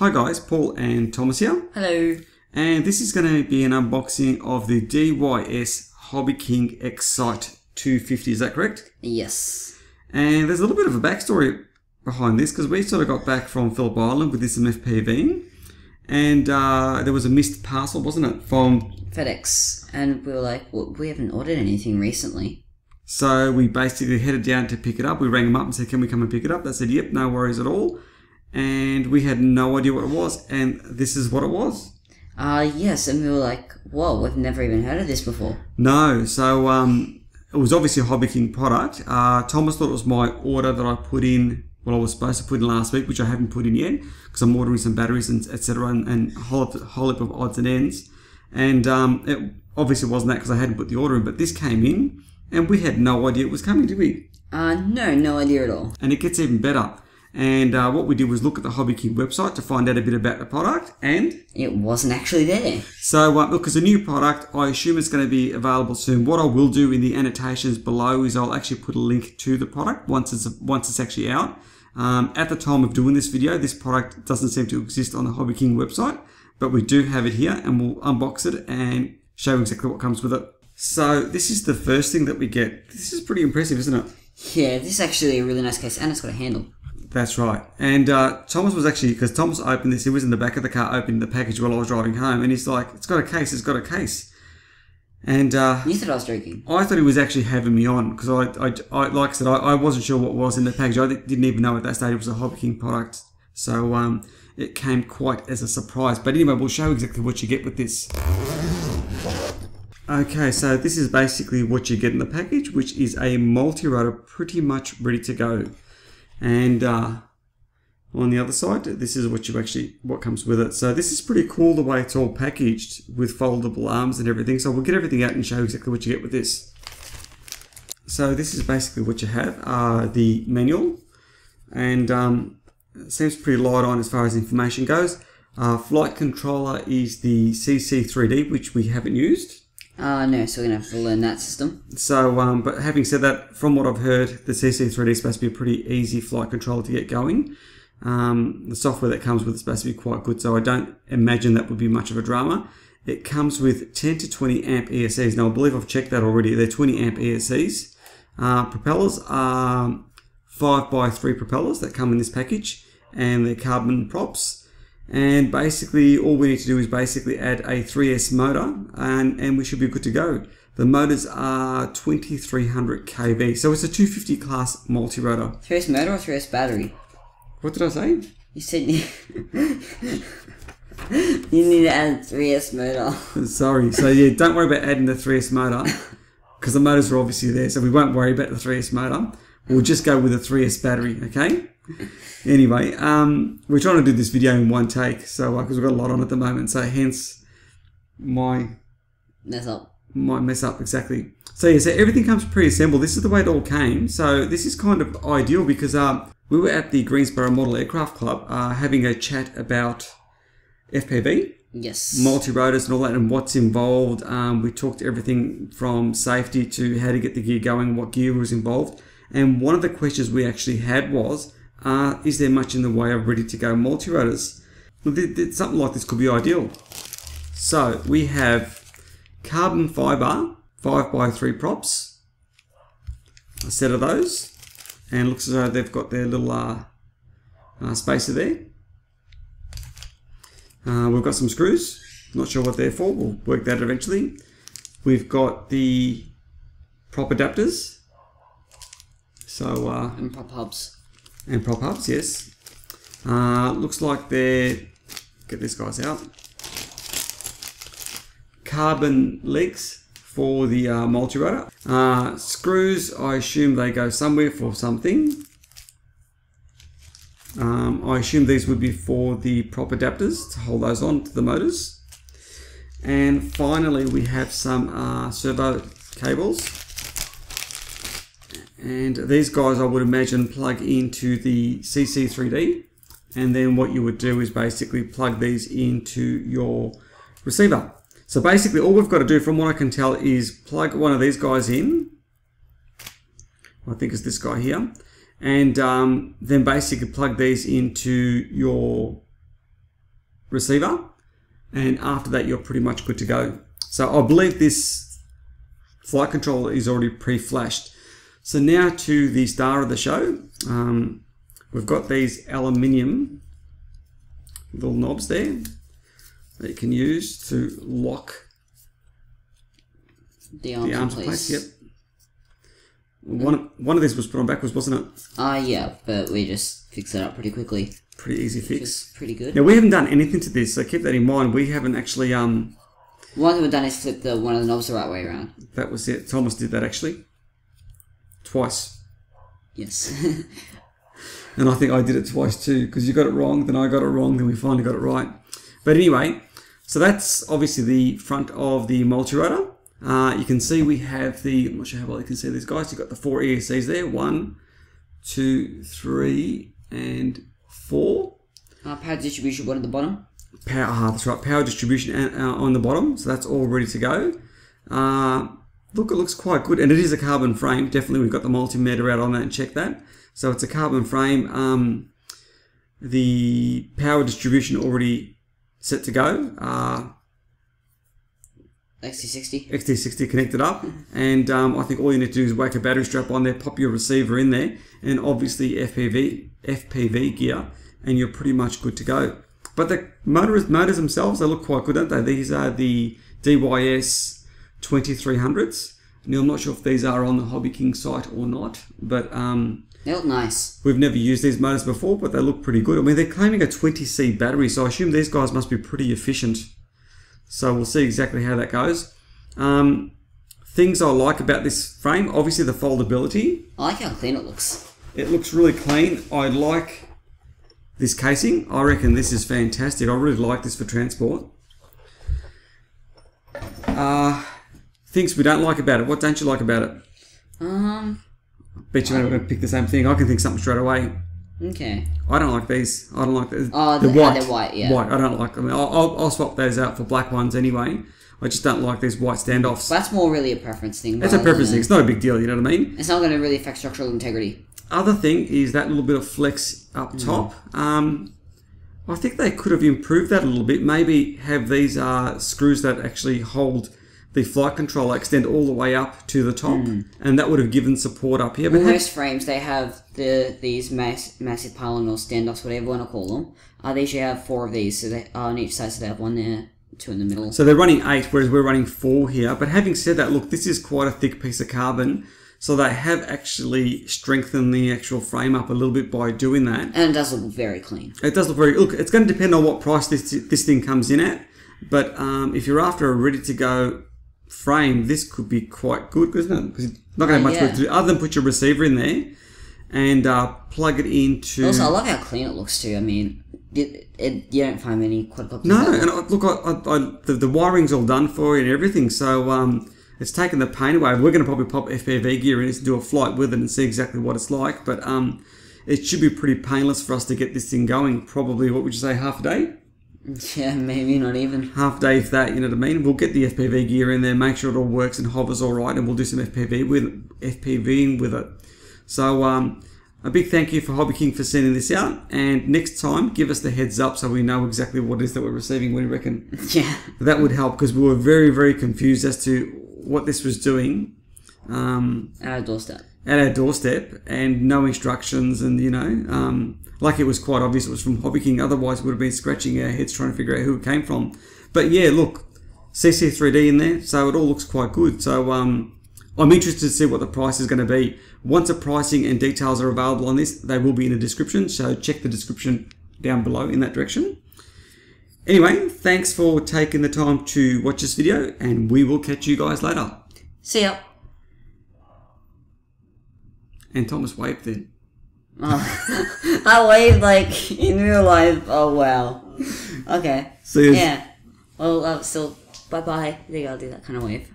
Hi guys, Paul and Thomas here. Hello. And this is going to be an unboxing of the DYS Hobby King XCITE 250, is that correct? Yes. And there's a little bit of a backstory behind this because we sort of got back from Phillip Island with this MFPV and there was a missed parcel, wasn't it, from FedEx, and we were like, well, we haven't ordered anything recently. So we basically headed down to pick it up. We rang them up and said, can we come and pick it up? They said, yep, no worries at all. And we had no idea what it was, and this is what it was. Yes, and we were like, whoa, we've never even heard of this before. No, so it was obviously a Hobby King product. Thomas thought it was my order that I put in, well, I was supposed to put in last week, which I haven't put in yet, because I'm ordering some batteries and etc. and a whole heap of odds and ends. And it obviously wasn't that because I hadn't put the order in, but this came in, and we had no idea it was coming, did we? No idea at all. And it gets even better. And what we did was look at the Hobby King website to find out a bit about the product, and it wasn't actually there. So look, it's a new product. I assume it's going to be available soon. What I will do in the annotations below is I'll actually put a link to the product once it's actually out. At the time of doing this video, this product doesn't seem to exist on the Hobby King website, but we do have it here, and we'll unbox it and show exactly what comes with it. So this is the first thing that we get. This is pretty impressive, isn't it? Yeah, this is actually a really nice case, and it's got a handle. That's right. And Thomas was actually, because Thomas opened this, he was in the back of the car opening the package while I was driving home, and he's like, it's got a case, it's got a case. And you thought I was joking. I thought he was actually having me on, because I like I said, I wasn't sure what was in the package. I didn't even know at that stage it was a Hobby King product. So it came quite as a surprise. But anyway, we'll show exactly what you get with this. Okay, so this is basically what you get in the package, which is a Multirotor pretty much ready to go. And on the other side, this is what comes with it. So this is pretty cool the way it's all packaged with foldable arms and everything. So we'll get everything out and show exactly what you get with this. So this is basically what you have, the manual, and it seems pretty light on as far as information goes. Flight controller is the CC3D, which we haven't used. No, so we're going to have to learn that system. So, but having said that, from what I've heard, the CC3D is supposed to be a pretty easy flight controller to get going. The software that comes with it is supposed to be quite good, so I don't imagine that would be much of a drama. It comes with 10 to 20 amp ESCs. Now, I believe I've checked that already. They're 20 amp ESCs. Propellers are 5x3 propellers that come in this package, and they're carbon props. And basically all we need to do is basically add a 3S motor and we should be good to go. The motors are 2300 kV, so it's a 250 class multi-rotor. 3S motor or 3S battery? What did I say? You said you need to add a 3S motor. Sorry, so yeah, don't worry about adding the 3S motor because the motors are obviously there, so we won't worry about the 3S motor. We'll just go with a 3S battery, okay? Anyway, we're trying to do this video in one take, so because we've got a lot on at the moment, so hence my mess up, exactly. So yeah, so everything comes pre-assembled. This is the way it all came. So this is kind of ideal because we were at the Greensboro Model Aircraft Club having a chat about FPV. Yes. Multi-rotors and all that and what's involved. We talked everything from safety to how to get the gear going, what gear was involved. And one of the questions we actually had was, is there much in the way of ready-to-go multi-rotors? Something like this could be ideal. So we have carbon fibre 5x3 props, a set of those, and it looks as though they've got their little spacer there. We've got some screws, not sure what they're for, we'll work that eventually. We've got the prop adapters. So, and prop hubs. And prop hubs, yes. Looks like they're, get these guys out, carbon legs for the multi-rotor. Screws, I assume they go somewhere for something. I assume these would be for the prop adapters to hold those on to the motors. And finally we have some servo cables. And these guys, I would imagine, plug into the CC3D, and then what you would do is basically plug these into your receiver. So basically all we've got to do, from what I can tell, is plug one of these guys in. I think it's this guy here. And then basically plug these into your receiver, and after that you're pretty much good to go. So I believe this flight controller is already pre-flashed. So now to the star of the show. We've got these aluminium little knobs there that you can use to lock the arms in place. Yep. One of these was put on backwards, wasn't it? Yeah, but we just fixed it up pretty quickly. Pretty easy fix. Pretty good. Now we haven't done anything to this, so keep that in mind. We haven't actually One thing we've done is flip one of the knobs the right way around. That was it. Thomas did that actually. Twice. Yes. And I think I did it twice too, because you got it wrong, then I got it wrong, then we finally got it right. But anyway, so that's obviously the front of the multirotor. You can see we have the, I'm not sure how well you can see these guys, you've got the 4 ESCs there, 1, 2, 3, and 4. Power distribution one at the bottom. That's right, power distribution on the bottom, so that's all ready to go. Look, it looks quite good, and it is a carbon frame. Definitely, we've got the multimeter out on that and check that. So it's a carbon frame. The power distribution already set to go. XT60 connected up, and I think all you need to do is whack a battery strap on there, pop your receiver in there, and obviously FPV gear, and you're pretty much good to go. But the motors themselves, they look quite good, don't they? These are the DYS 2300s. Now I'm not sure if these are on the Hobby King site or not, but they look nice. We've never used these motors before, but they look pretty good. I mean, they're claiming a 20C battery, so I assume these guys must be pretty efficient. So we'll see exactly how that goes. Things I like about this frame, obviously the foldability. I like how clean it looks. It looks really clean. I like this casing. I reckon this is fantastic. I really like this for transport. Things we don't like about it. What don't you like about it? Bet you're going to pick the same thing. I can think something straight away. Okay. I don't like these. I don't like these. Oh, they're white, yeah. White. I don't like them. I'll swap those out for black ones anyway. I just don't like these white standoffs. That's more really a preference thing. It's a preference thing. It's not a big deal, you know what I mean? It's not going to really affect structural integrity. Other thing is that little bit of flex up top. I think they could have improved that a little bit. Maybe have these screws that actually hold the flight controller extend all the way up to the top, and that would have given support up here. But most frames, they have these massive pylon or standoffs, whatever you want to call them. They usually have 4 of these, so they on each side, so they have 1 there, 2 in the middle. So they're running 8, whereas we're running 4 here. But having said that, look, this is quite a thick piece of carbon, so they have actually strengthened the actual frame up a little bit by doing that. And it does look very clean. It does look very... Look, it's going to depend on what price this thing comes in at, but if you're after a ready-to-go frame, this could be quite good, isn't it? Because you're not going to have much work to do other than put your receiver in there and plug it into... Also, I love how clean it looks too. I mean, you don't find many quadcopters. No, and look, the wiring's all done for you and everything, so it's taken the pain away. We're going to probably pop FPV gear in and do a flight with it and see exactly what it's like, but it should be pretty painless for us to get this thing going. Probably, what would you say, half a day? Yeah, maybe not even. Half day if that, you know what I mean? We'll get the FPV gear in there, make sure it all works and hovers all right, and we'll do some FPVing with it. So a big thank you for Hobby King for sending this out, and next time give us the heads up so we know exactly what it is that we're receiving. What do you reckon? Yeah. That would help, because we were very, very confused as to what this was doing. At our doorstep. At our doorstep, and no instructions, and you know, like it was quite obvious it was from Hobby King, otherwise we would have been scratching our heads trying to figure out who it came from. But yeah, look, CC3D in there, so it all looks quite good. So I'm interested to see what the price is going to be. Once the pricing and details are available on this, they will be in the description, so check the description down below in that direction. Anyway, thanks for taking the time to watch this video, and we will catch you guys later. See ya. And Thomas waved then. Oh, I waved like in real life. Oh wow. Okay. See you. Yeah. Well, still, bye bye. I think I'll do that kind of wave.